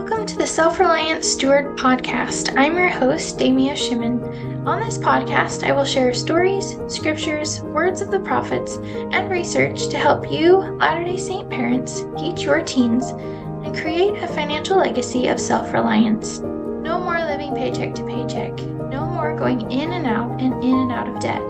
Welcome to the Self-Reliant Steward podcast. I'm your host, Damia Shimon. On this podcast, I will share stories, scriptures, words of the prophets, and research to help you, Latter-day Saint parents, teach your teens, and create a financial legacy of self-reliance. No more living paycheck to paycheck. No more going in and out of debt.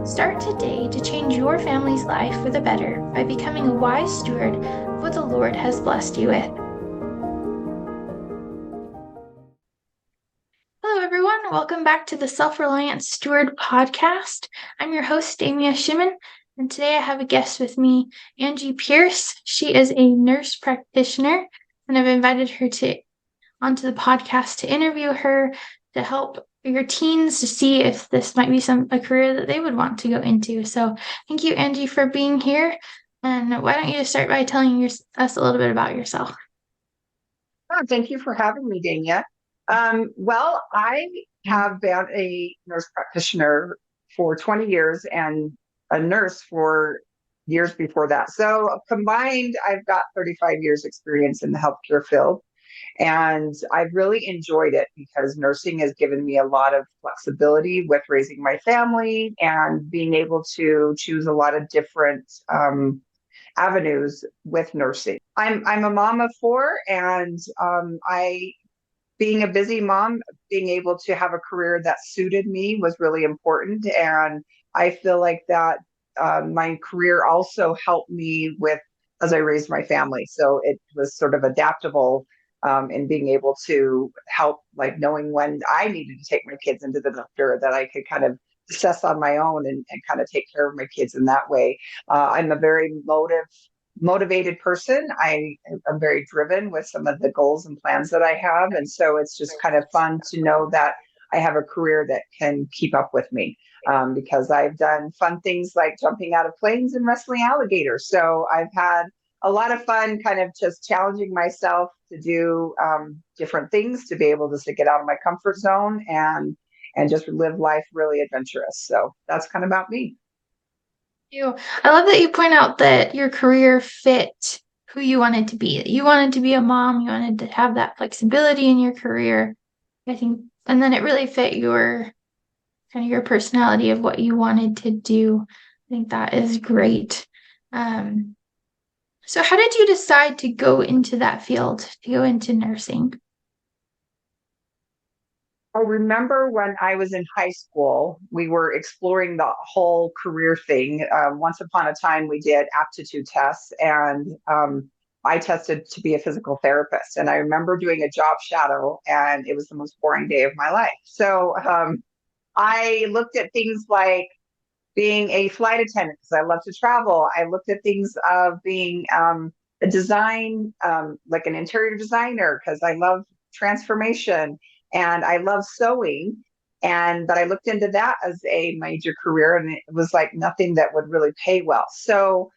Start today to change your family's life for the better by becoming a wise steward of what the Lord has blessed you with. Hello, everyone. Welcome back to the Self-Reliant Steward podcast. I'm your host, Damia Shimon, and today I have a guest with me, Angie Pierce. She is a nurse practitioner, and I've invited her onto the podcast to interview her to help your teens to see if this might be a career that they would want to go into. So thank you, Angie, for being here. And why don't you just start by telling us a little bit about yourself? Oh, thank you for having me, Dania. I have been a nurse practitioner for 20 years and a nurse for years before that. So combined, I've got 35 years experience in the healthcare field. And I've really enjoyed it because nursing has given me a lot of flexibility with raising my family and being able to choose a lot of different avenues with nursing. I'm a mom of four, and being a busy mom, being able to have a career that suited me was really important, and I feel like that my career also helped me with as I raised my family. So it was sort of adaptable in being able to help, like knowing when I needed to take my kids into the doctor, that I could kind of assess on my own and kind of take care of my kids in that way. I'm a very motivated person. I'm very driven with some of the goals and plans that I have. And so it's just kind of fun to know that I have a career that can keep up with me. Because I've done fun things like jumping out of planes and wrestling alligators. So I've had a lot of fun kind of just challenging myself to do different things, to be able to get out of my comfort zone and just live life really adventurous. So that's kind of about me. I love that you point out that your career fit who you wanted to be. You wanted to be a mom, you wanted to have that flexibility in your career. I think, and then it really fit your personality of what you wanted to do. I think that is great. So how did you decide to go into that field, to go into nursing? I remember when I was in high school, we were exploring the whole career thing. Once upon a time, we did aptitude tests, and I tested to be a physical therapist. And I remember doing a job shadow, and it was the most boring day of my life. So I looked at things like being a flight attendant because I love to travel. I looked at things of being a design, like an interior designer, because I love transformation and I love sewing. But I looked into that as a major career, and it was like nothing that would really pay well. So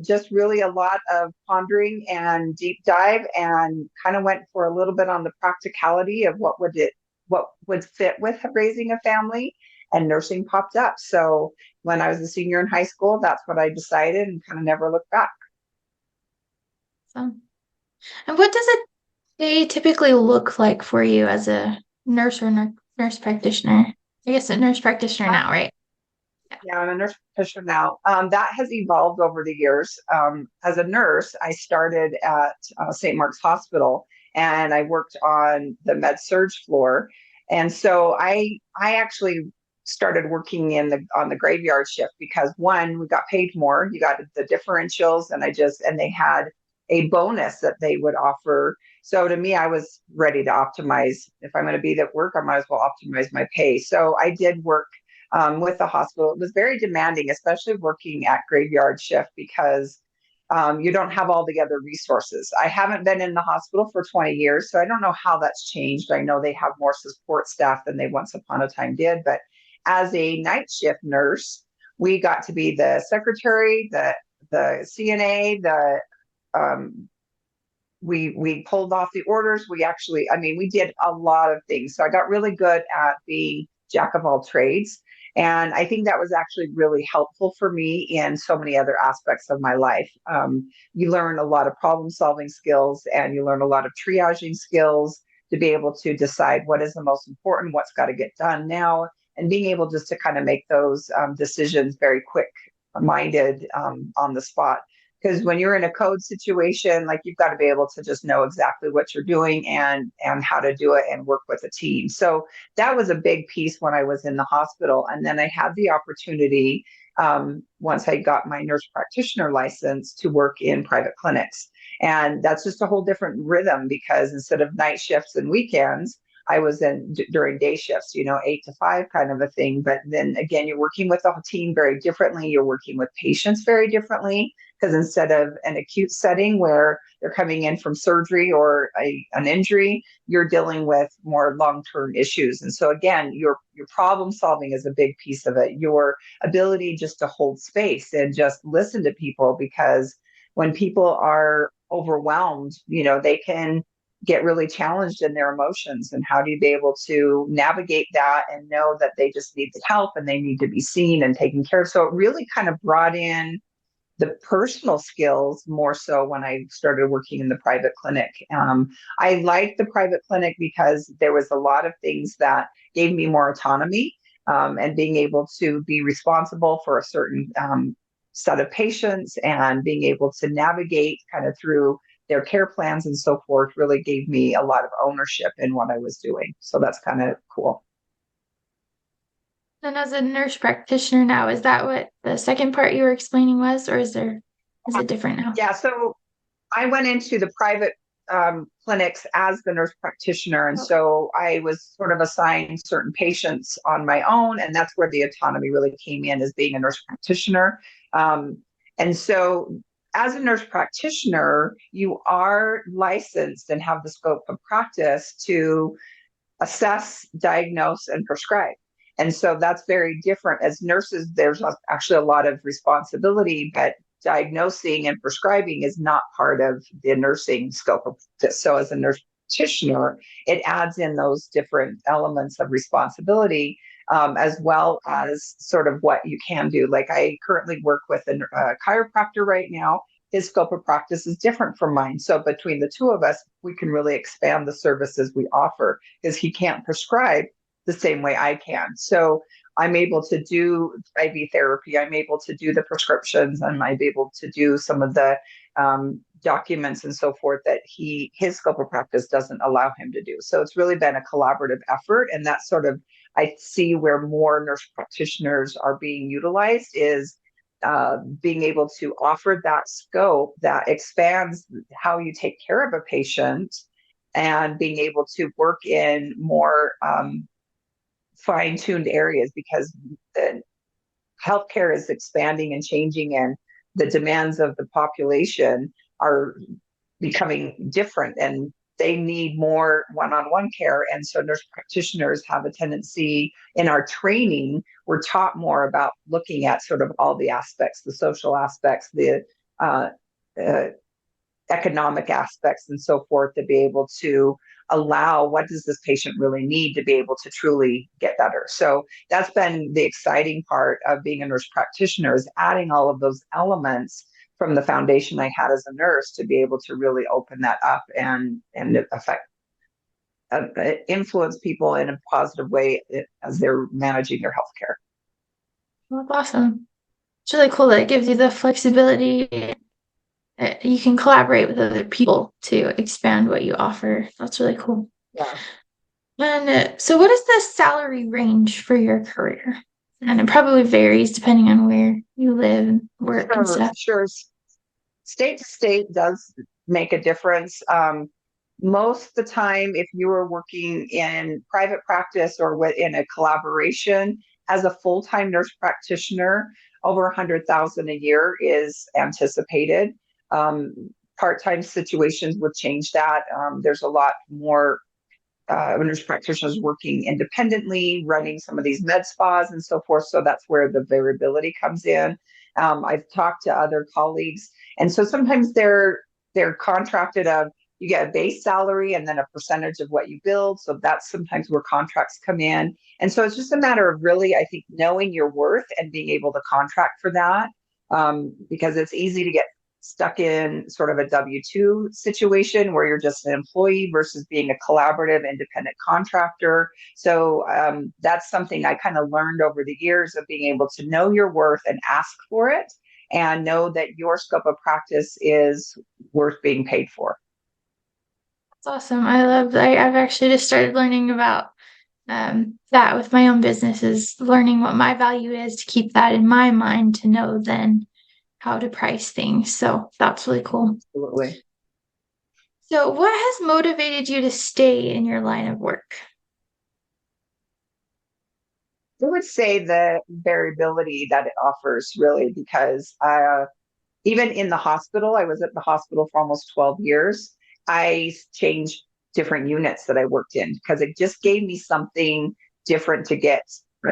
just really a lot of pondering and deep dive, and kind of went for a little bit on the practicality of what would fit with raising a family, and nursing popped up. So when I was a senior in high school, that's what I decided, and kind of never looked back. So, and what does a day typically look like for you as a nurse or nurse practitioner? I guess a nurse practitioner now, right? Yeah, I'm a nurse practitioner now. That has evolved over the years. As a nurse, I started at St. Mark's Hospital, and I worked on the med surge floor. And so I actually started working on the graveyard shift because, one, we got paid more. You got the differentials, and they had a bonus that they would offer. So to me, I was ready to optimize. If I'm going to be at work, I might as well optimize my pay. So I did work with the hospital. It was very demanding, especially working at graveyard shift, because you don't have all the other resources. I haven't been in the hospital for 20 years, so I don't know how that's changed. I know they have more support staff than they once upon a time did. But as a night shift nurse, we got to be the secretary, the CNA, we pulled off the orders. We did a lot of things. So I got really good at being jack of all trades. And I think that was actually really helpful for me in so many other aspects of my life. You learn a lot of problem solving skills, and you learn a lot of triaging skills to be able to decide what is the most important, what's got to get done now, and being able just to kind of make those decisions very quick minded on the spot. Because when you're in a code situation, like, you've got to be able to just know exactly what you're doing and how to do it and work with a team. So that was a big piece when I was in the hospital. And then I had the opportunity, once I got my nurse practitioner license, to work in private clinics. And that's just a whole different rhythm, because instead of night shifts and weekends, I was in during day shifts, 8 to 5 kind of a thing. But then again, you're working with a team very differently. You're working with patients very differently, because instead of an acute setting where they're coming in from surgery or an injury, you're dealing with more long-term issues. And so again, your problem solving is a big piece of it. Your ability just to hold space and just listen to people, because when people are overwhelmed, they can get really challenged in their emotions. And how do you be able to navigate that and know that they just need the help and they need to be seen and taken care of? So it really kind of brought in the personal skills more so when I started working in the private clinic. I liked the private clinic because there was a lot of things that gave me more autonomy, and being able to be responsible for a certain set of patients, and being able to navigate kind of through their care plans and so forth really gave me a lot of ownership in what I was doing. So that's kind of cool. And as a nurse practitioner now, is that what the second part you were explaining was, or is it different now? Yeah, so I went into the private clinics as the nurse practitioner. And Okay. so I was sort of assigned certain patients on my own. And that's where the autonomy really came in, as being a nurse practitioner. And so as a nurse practitioner, you are licensed and have the scope of practice to assess, diagnose, and prescribe. And so that's very different. As nurses, there's actually a lot of responsibility, but diagnosing and prescribing is not part of the nursing scope of this. So as a nurse practitioner, it adds in those different elements of responsibility, as well as sort of what you can do. Like, I currently work with a chiropractor right now. His scope of practice is different from mine. So between the two of us, we can really expand the services we offer, because he can't prescribe the same way I can. So I'm able to do IV therapy. I'm able to do the prescriptions. I'm able to do some of the documents and so forth that his scope of practice doesn't allow him to do. So it's really been a collaborative effort. And that's sort of, I see where more nurse practitioners are being utilized, is being able to offer that scope that expands how you take care of a patient, and being able to work in more fine-tuned areas, because the healthcare is expanding and changing, and the demands of the population are becoming different, and they need more one-on-one care. And so nurse practitioners have a tendency, in our training, we're taught more about looking at sort of all the aspects, the social aspects, the uh, uh, economic aspects and so forth, to be able to allow, what does this patient really need to be able to truly get better. So that's been the exciting part of being a nurse practitioner, is adding all of those elements from the foundation I had as a nurse, to be able to really open that up and affect influence people in a positive way as they're managing their healthcare. Well, that's awesome. It's really cool that it gives you the flexibility. You can collaborate with other people to expand what you offer. That's really cool. Yeah. And so, what is the salary range for your career? And it probably varies depending on where you live and work and Sure, stuff. sure. State to state does make a difference. Most of the time, if you are working in private practice or in a collaboration as a full-time nurse practitioner, over 100,000 a year is anticipated. Part-time situations would change that. There's a lot more nurse practitioners working independently, running some of these med spas and so forth. So that's where the variability comes in. I've talked to other colleagues, and so sometimes they're contracted of you get a base salary and then a percentage of what you build. So that's sometimes where contracts come in. And so it's just a matter of really, I think, knowing your worth and being able to contract for that, because it's easy to get stuck in sort of a W-2 situation where you're just an employee versus being a collaborative independent contractor. So that's something I kind of learned over the years of being able to know your worth and ask for it and know that your scope of practice is worth being paid for. That's awesome. I love that. I've actually just started learning about that with my own businesses, learning what my value is to keep that in my mind to know then how to price things. So that's really cool. Absolutely. So, what has motivated you to stay in your line of work? I would say the variability that it offers, really, because even in the hospital, I was at the hospital for almost 12 years. I changed different units that I worked in because it just gave me something different to get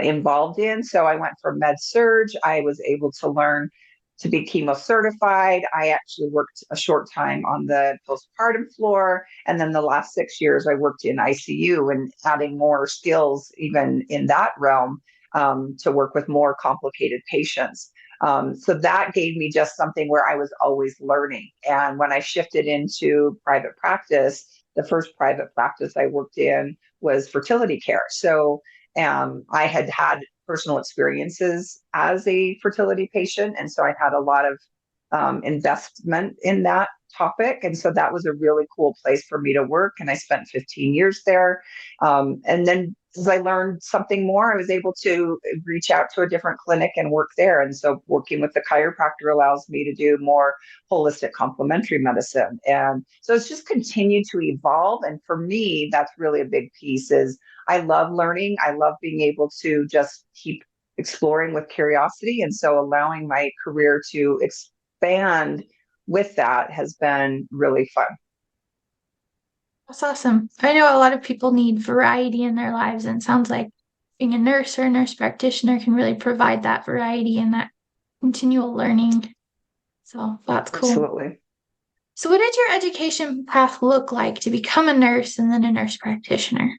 involved in. So I went from med surge. I was able to learn to be chemo certified. I actually worked a short time on the postpartum floor. And then the last 6 years, I worked in ICU and adding more skills even in that realm, to work with more complicated patients. So that gave me just something where I was always learning. And when I shifted into private practice, the first private practice I worked in was fertility care. So I had personal experiences as a fertility patient. And so I had a lot of investment in that topic. And so that was a really cool place for me to work. And I spent 15 years there. And then as I learned something more, I was able to reach out to a different clinic and work there. And so working with the chiropractor allows me to do more holistic complementary medicine. And so it's just continued to evolve. And for me, that's really a big piece is I love learning. I love being able to just keep exploring with curiosity. And so allowing my career to expand with that has been really fun. That's awesome. I know a lot of people need variety in their lives, and it sounds like being a nurse or a nurse practitioner can really provide that variety and that continual learning. So that's cool. Absolutely. So, what did your education path look like to become a nurse and then a nurse practitioner?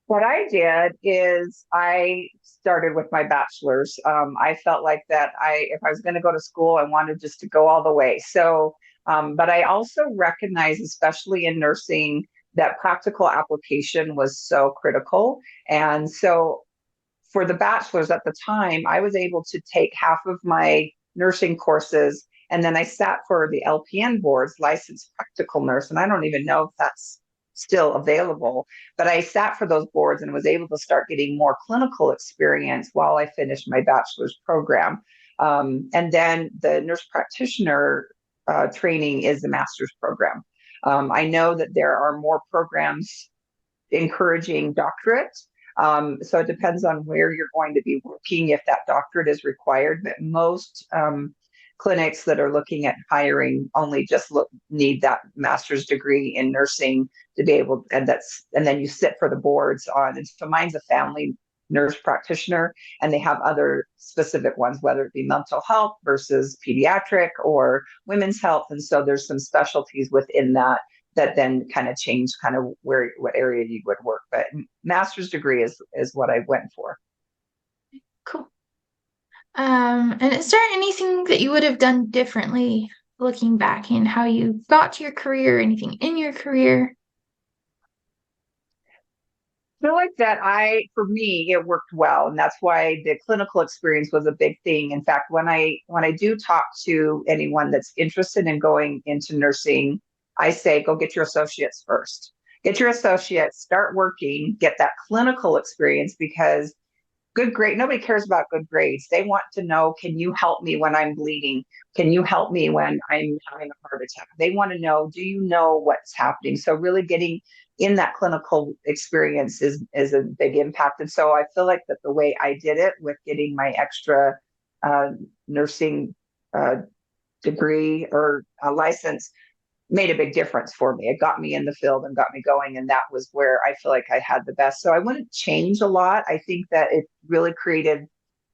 What I did is I started with my bachelor's. I felt like that if I was going to go to school, I wanted just to go all the way. So, but I also recognize, especially in nursing, that practical application was so critical. And so for the bachelor's at the time, I was able to take half of my nursing courses and then I sat for the LPN boards, licensed practical nurse. And I don't even know if that's still available, but I sat for those boards and was able to start getting more clinical experience while I finished my bachelor's program. And then the nurse practitioner training is the master's program. I know that there are more programs encouraging doctorate. So it depends on where you're going to be working, if that doctorate is required. But most clinics that are looking at hiring only just need that master's degree in nursing to be able, and then you sit for the boards on. And so mine's a family nurse practitioner, and they have other specific ones, whether it be mental health versus pediatric or women's health. And so there's some specialties within that then kind of change kind of what area you would work. But master's degree is what I went for. Cool. And is there anything that you would have done differently looking back in how you got to your career, anything in your career? I feel like that for me, it worked well. And that's why the clinical experience was a big thing. In fact, when I do talk to anyone that's interested in going into nursing, I say, go get your associates first. Get your associates, start working, get that clinical experience, because good grade, nobody cares about good grades. They want to know, can you help me when I'm bleeding? Can you help me when I'm having a heart attack? They want to know, do you know what's happening? So really getting in that clinical experience is a big impact. And so I feel like that the way I did it with getting my extra nursing degree or license made a big difference for me. It got me in the field and got me going. And that was where I feel like I had the best. So I wouldn't change a lot. I think that it really created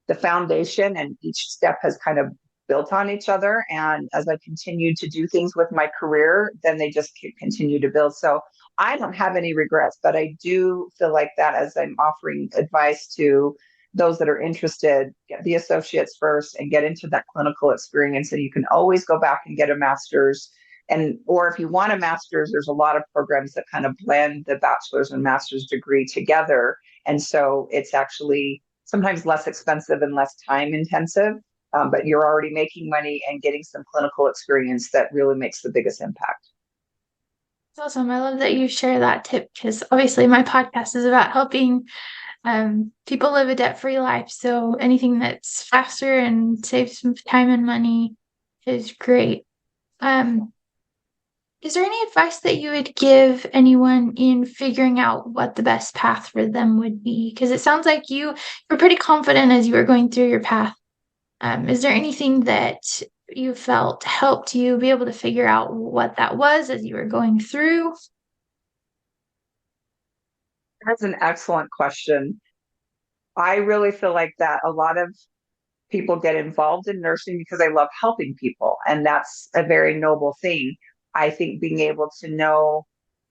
the foundation, and each step has kind of built on each other. And as I continued to do things with my career, then they just continue to build. So I don't have any regrets, but I do feel like that as I'm offering advice to those that are interested, get the associates first and get into that clinical experience. And you can always go back and get a master's. And or if you want a master's, there's a lot of programs that kind of blend the bachelor's and master's degree together. And so it's actually sometimes less expensive and less time intensive, but you're already making money and getting some clinical experience that really makes the biggest impact. It's awesome. I love that you share that tip because obviously my podcast is about helping people live a debt-free life. So anything that's faster and saves some time and money is great. Um, is there any advice that you would give anyone in figuring out what the best path for them would be? Because it sounds like you were pretty confident as you were going through your path. Is there anything that you felt helped you be able to figure out what that was as you were going through? That's an excellent question. I really feel like that a lot of people get involved in nursing because they love helping people, and that's a very noble thing. I think being able to know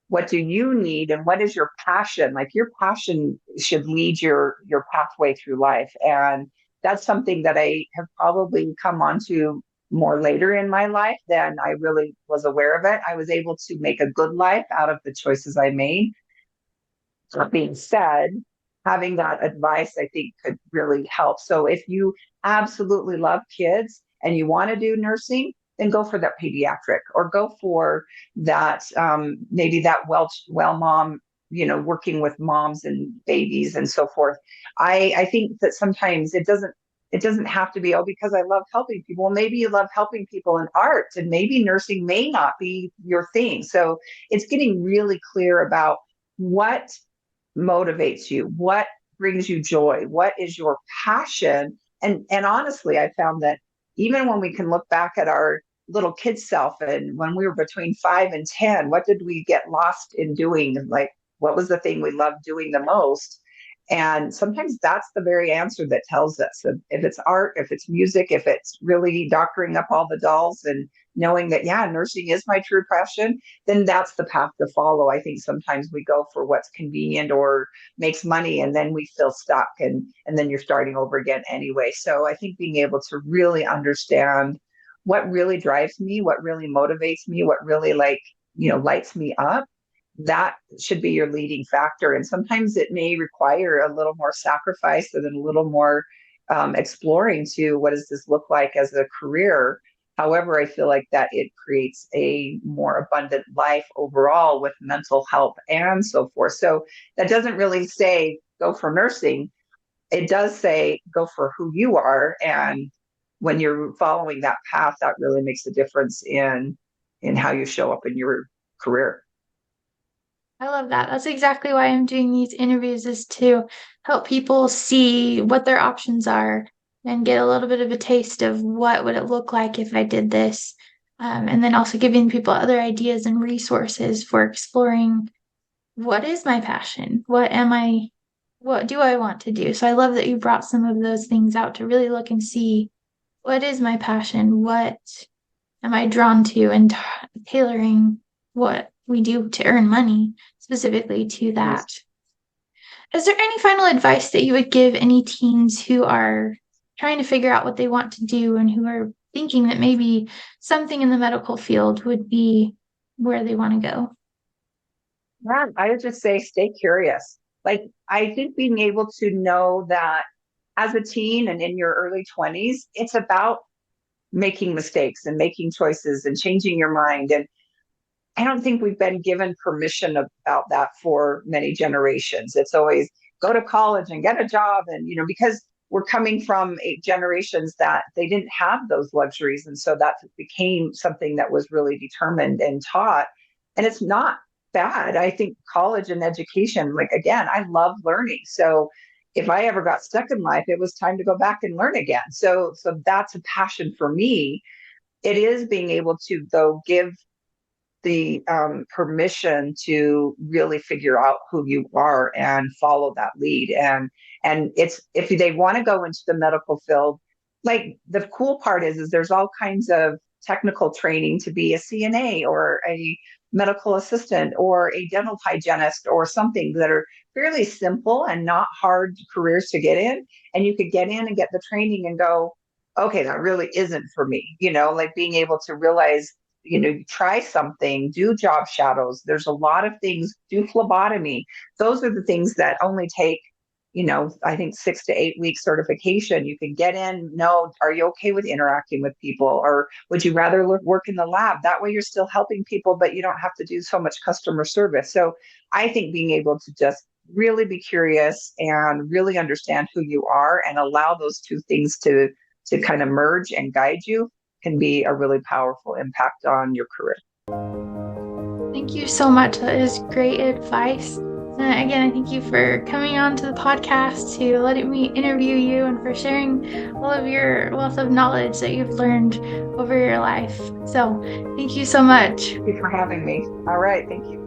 what do you need and what is your passion, like your passion should lead your pathway through life. And that's something that I have probably come onto more later in my life than I really was aware of it. I was able to make a good life out of the choices I made. That being said, having that advice, I think, could really help. So if you absolutely love kids and you want to do nursing, then go for that pediatric or go for that, maybe that well mom, working with moms and babies and so forth. I think that sometimes it doesn't have to be, oh, because I love helping people. Well, maybe you love helping people in art, and maybe nursing may not be your thing. So it's getting really clear about what motivates you, what brings you joy, what is your passion. And honestly, I found that even when we can look back at our little kid self and when we were between 5 and 10, what did we get lost in doing? Like, what was the thing we loved doing the most? And sometimes that's the very answer that tells us if it's art, if it's music, if it's really doctoring up all the dolls and knowing that, yeah, nursing is my true passion, then that's the path to follow. I think sometimes we go for what's convenient or makes money and then we feel stuck and then you're starting over again anyway. So I think being able to really understand what really drives me, what really motivates me, what really lights me up, that should be your leading factor. And sometimes it may require a little more sacrifice and then a little more exploring to what does this look like as a career. However, I feel like that it creates a more abundant life overall with mental health and so forth. So that doesn't really say go for nursing. It does say go for who you are. And when you're following that path, that really makes a difference in how you show up in your career. I love that. That's exactly why I'm doing these interviews is to help people see what their options are and get a little bit of a taste of what would it look like if I did this. And then also giving people other ideas and resources for exploring what is my passion? What do I want to do? So I love that you brought some of those things out to really look and see what is my passion? What am I drawn to? And tailoring what we do to earn money specifically to that. Is there any final advice that you would give any teens who are trying to figure out what they want to do and who are thinking that maybe something in the medical field would be where they want to go? Yeah, I would just say stay curious. Like, I think being able to know that as a teen and in your early 20s, it's about making mistakes and making choices and changing your mind. And I don't think we've been given permission about that for many generations. It's always go to college and get a job. And, because we're coming from generations that they didn't have those luxuries. And so that became something that was really determined and taught. And it's not bad. I think college and education, like, again, I love learning. So if I ever got stuck in life, it was time to go back and learn again. So that's a passion for me. It is being able to, though, give the permission to really figure out who you are and follow that lead. And it's, if they want to go into the medical field, like the cool part is there's all kinds of technical training to be a CNA or a medical assistant or a dental hygienist or something that are fairly simple and not hard careers to get in. And you could get in and get the training and go, okay, that really isn't for me. Like being able to realize, try something, do job shadows. There's a lot of things, do phlebotomy. Those are the things that only take I think 6 to 8 week certification. You can get in, know, are you okay with interacting with people? Or would you rather work in the lab? That way you're still helping people, but you don't have to do so much customer service. So I think being able to just really be curious and really understand who you are and allow those two things to kind of merge and guide you can be a really powerful impact on your career. Thank you so much. That is great advice. Again, I thank you for coming on to the podcast, to letting me interview you, and for sharing all of your wealth of knowledge that you've learned over your life. So thank you so much. Thank you for having me. All right. Thank you.